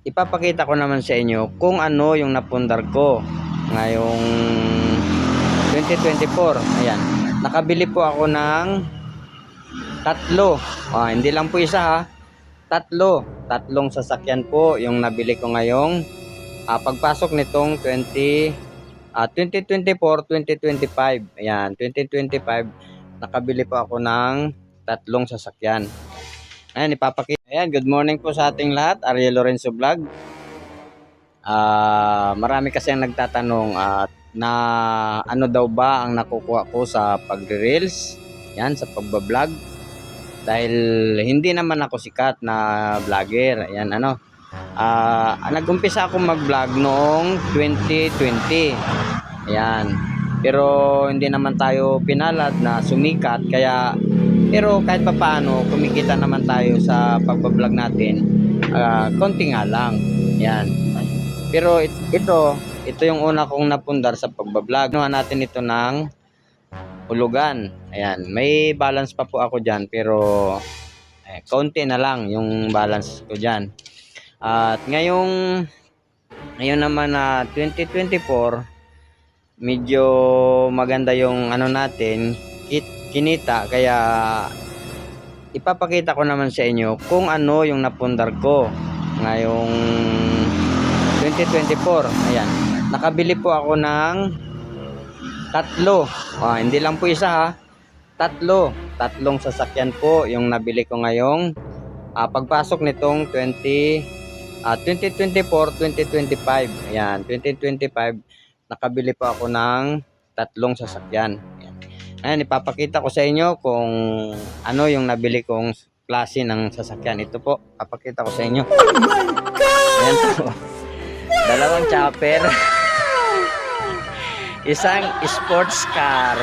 Ipapakita ko naman sa inyo kung ano yung napundar ko ngayong 2024. Ayan, nakabili po ako ng tatlo. Hindi lang po isa ha, tatlong sasakyan po yung nabili ko ngayong pagpasok nitong 2024-2025. Ayan, 2025 nakabili po ako ng tatlong sasakyan. Ayan, ipapakita. Ayan, good morning po sa ating lahat. Ariel Lorenzo Vlog. Marami kasi ang nagtatanong na ano daw ba ang nakukuha ko sa pagre-reels, yan, sa pagbablog. Dahil hindi naman ako sikat na vlogger. Ayan, nag-umpisa ako mag-vlog noong 2020. Ayan. Pero hindi naman tayo pinalad na sumikat, pero kahit papaano kumikita naman tayo sa pagbablog natin. Konti nga lang. Ayan. Pero ito yung una kong napundar sa pagbablog. Ginawa natin ito ng hulugan. Ayan, may balance pa po ako diyan, pero konti na lang yung balance ko diyan. At ngayon naman na 2024, medyo maganda yung natin kinita, kaya ipapakita ko naman sa inyo kung ano yung napundar ko ngayong 2024. Ayan, nakabili po ako ng tatlo. Hindi lang po isa ha, tatlong sasakyan po yung nabili ko ngayong pagpasok nitong 2024-2025. Ayan, 2025 nakabili po ako ng tatlong sasakyan. Ayan, ipapakita ko sa inyo kung ano yung nabili kong klase ng sasakyan. Ito po, papakita ko sa inyo. Oh my God! Ayan po. Dalawang chopper. Isang sports car.